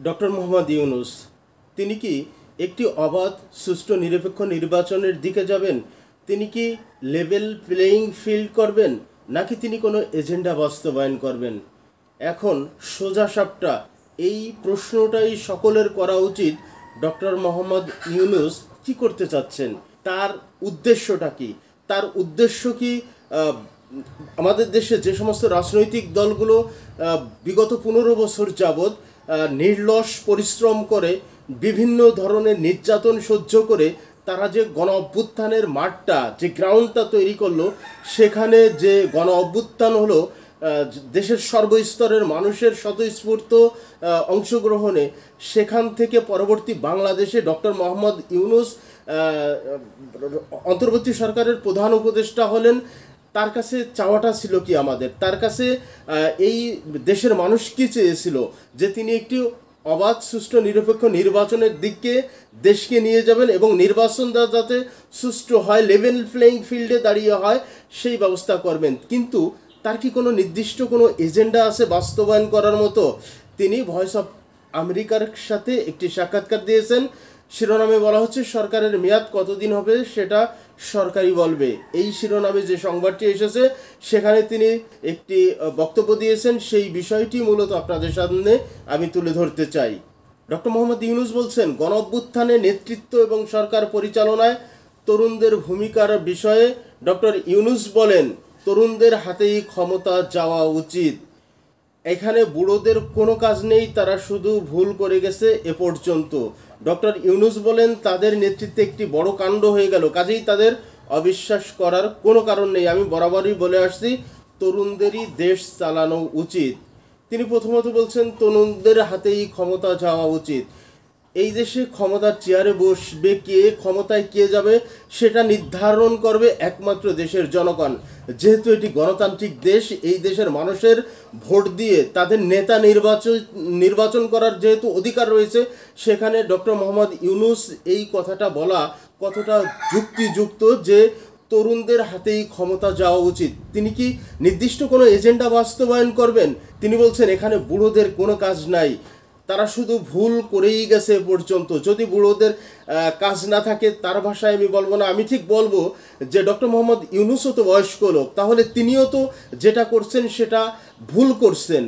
Doctor Mohammad Yunus তিনি কি একটি অবাধ সুষ্ঠু নিরপেক্ষ নির্বাচনের দিকে যাবেন? তিনি কি লেভেল প্লেয়িং ফিল্ড করবেন, নাকি তিনি কোনো এজেন্ডা বাস্তবায়ন করবেন? এখন সোজা সাপটা এই প্রশ্নটাই সকলের করা উচিত। ডক্টর মোহাম্মদ ইউনূস কি করতে চাচ্ছেন, তার উদ্দেশ্যটা কি? তার উদ্দেশ্য কি? আমাদের দেশে যে সমস্ত রাজনৈতিক দলগুলো বিগত 15 বছর যাবৎ নির্লস পরিশ্রম করে বিভিন্ন ধরনের নির্যাতন সহ্য করে তারা যে গণ অভ্যুত্থানের মাঠটা, যে গ্রাউন্ডটা তৈরি করলো, সেখানে যে গণ অভ্যুত্থান হলো দেশের সর্বস্তরের মানুষের স্বতঃস্ফূর্ত অংশগ্রহণে, সেখান থেকে পরবর্তী বাংলাদেশে ডক্টর মোহাম্মদ ইউনূস অন্তর্বর্তী সরকারের প্রধান উপদেষ্টা হলেন। তার কাছে চাওয়াটা ছিল কি? আমাদের তার কাছে এই দেশের মানুষ কি চেয়েছিল? যে তিনি একটি অবাধ সুষ্ঠু নিরপেক্ষ নির্বাচনের দিকে দেশকে নিয়ে যাবেন এবং নির্বাচনটা যাতে সুষ্ঠু হয়, লেভেল প্লেইং ফিল্ডে দাঁড়িয়ে হয়, সেই ব্যবস্থা করবেন। কিন্তু তার কি কোনো নির্দিষ্ট কোনো এজেন্ডা আছে বাস্তবায়ন করার মতো? তিনি ভয়েস অফ আমেরিকার সাথে একটি সাক্ষাৎকার দিয়েছেন। শিরোনামে বলা হচ্ছে সরকারের মেয়াদ কতদিন হবে সেটা সরকারই বলবে। এই শিরোনামে যে সংবাদটি এসেছে সেখানে তিনি একটি বক্তব্য দিয়েছেন। সেই বিষয়টি মূলত আপনাদের সামনে আমি তুলে ধরতে চাই। ডক্টর মোহাম্মদ ইউনূস বলছেন, গণ অভ্যুত্থানে নেতৃত্ব এবং সরকার পরিচালনায় তরুণদের ভূমিকার বিষয়ে ডক্টর ইউনূস বলেন, তরুণদের হাতেই ক্ষমতা যাওয়া উচিত। এখানে বুড়োদের কোনো কাজ নেই, তারা শুধু ভুল করে গেছে এ পর্যন্ত। ডক্টর ইউনূস বলেন, তাদের নেতৃত্বে একটি বড় কাণ্ড হয়ে গেল, কাজেই তাদের অবিশ্বাস করার কোনো কারণ নেই। আমি বরাবরই বলে আসছি, তরুণদেরই দেশ চালানো উচিত। তিনি প্রথমত বলছেন, তরুণদের হাতেই ক্ষমতা যাওয়া উচিত। এই দেশে ক্ষমতার চেয়ারে বসবে কে, ক্ষমতায় কে যাবে, সেটা নির্ধারণ করবে একমাত্র দেশের জনগণ। যেহেতু এটি গণতান্ত্রিক দেশ, এই দেশের মানুষের ভোট দিয়ে তাদের নেতা নির্বাচন করার যেহেতু অধিকার রয়েছে, সেখানে ডক্টর মোহাম্মদ ইউনূস এই কথাটা বলা কতটা যুক্তিযুক্ত যে তরুণদের হাতেই ক্ষমতা যাওয়া উচিত। তিনি কি নির্দিষ্ট কোনো এজেন্ডা বাস্তবায়ন করবেন? তিনি বলছেন, এখানে বুড়োদের কোনো কাজ নাই, তারা শুধু ভুল করেই গেছে পর্যন্ত। যদি বুড়োদের কাজ না থাকে, তার ভাষায় আমি বলবো না, আমি ঠিক বলবো যে ডক্টর মোহাম্মদ ইউনূসও তো বয়স্ক লোক, তাহলে তিনিও তো যেটা করছেন সেটা ভুল করছেন।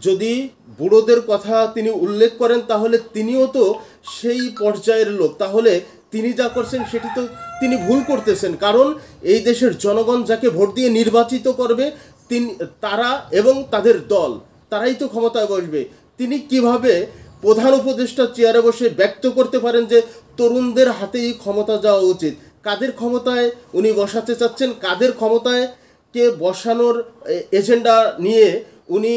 যদি বুড়োদের কথা তিনি উল্লেখ করেন, তাহলে তিনিও তো সেই পর্যায়ের লোক, তাহলে তিনি যা করছেন সেটি তো তিনি ভুল করতেছেন। কারণ এই দেশের জনগণ যাকে ভোট দিয়ে নির্বাচিত করবে, তারা এবং তাদের দল, তারাই তো ক্ষমতায় বসবে। তিনি কিভাবে প্রধান উপদেষ্টা চেয়ারে বসে ব্যক্ত করতে পারেন যে তরুণদের হাতেই ক্ষমতা যাওয়া উচিত? কাদের ক্ষমতায় উনি বসাতে চাচ্ছেন, কাদের ক্ষমতায় কে বসানোর এজেন্ডা নিয়ে উনি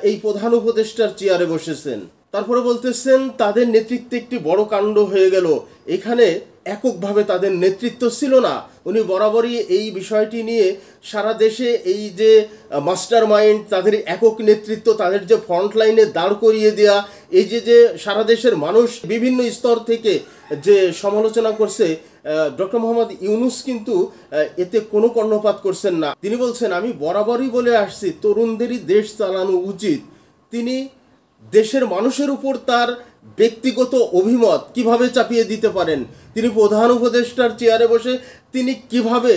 এই প্রধান উপদেষ্টার চেয়ারে বসেছেন? তারপরে বলতেছেন, তাদের নেতৃত্বে একটি বড় কাণ্ড হয়ে গেল। এখানে এককভাবে তাদের নেতৃত্ব ছিল না। উনি বরাবরই এই বিষয়টি নিয়ে সারা দেশে এই যে মাস্টার মাইন্ড, তাদের একক নেতৃত্ব, তাদের যে ফ্রন্ট লাইনে দাঁড় করিয়ে দেওয়া, এই যে সারা দেশের মানুষ বিভিন্ন স্তর থেকে যে সমালোচনা করছে, ডক্টর মোহাম্মদ ইউনূস কিন্তু এতে কোনো কর্ণপাত করছেন না। তিনি বলছেন, আমি বরাবরই বলে আসছি তরুণদেরই দেশ চালানো উচিত। তিনি দেশের মানুষের উপর তার ব্যক্তিগত অভিমত কিভাবে চাপিয়ে দিতে পারেন? তিনি প্রধান উপদেষ্টার চেয়ারে বসে তিনি কিভাবে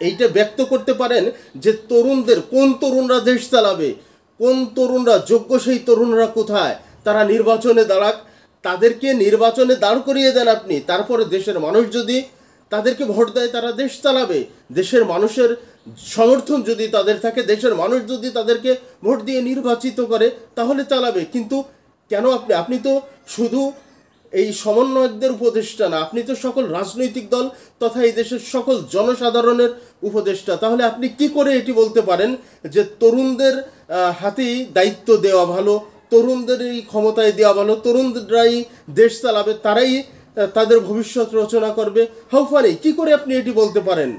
এইটা ব্যক্ত করতে পারেন যে তরুণদের, কোন তরুণরা দেশ চালাবে, কোন তরুণরা যোগ্য, সেই তরুণরা কোথায়, তারা নির্বাচনে দাঁড়াক, তাদেরকে নির্বাচনে দাঁড় করিয়ে দেন আপনি। তারপরে দেশের মানুষ যদি তাদেরকে ভোট দেয়, তারা দেশ চালাবে। দেশের মানুষের সমর্থন যদি তাদের থাকে, দেশের মানুষ যদি তাদেরকে ভোট দিয়ে নির্বাচিত করে, তাহলে চালাবে। কিন্তু কেন আপনি তো শুধু এই সমন্বয়কদের উপদেষ্টা না, আপনি তো সকল রাজনৈতিক দল তথা এই দেশের সকল জনসাধারণের উপদেষ্টা। তাহলে আপনি কি করে এটি বলতে পারেন যে তরুণদের হাতেই দায়িত্ব দেওয়া ভালো, তরুণদেরই ক্ষমতায় দেওয়া ভালো, তরুণরাই দেশ চালাবে, তারাই তাদের ভবিষ্যৎ রচনা করবে? How funny! কি করে আপনি এটি বলতে পারেন?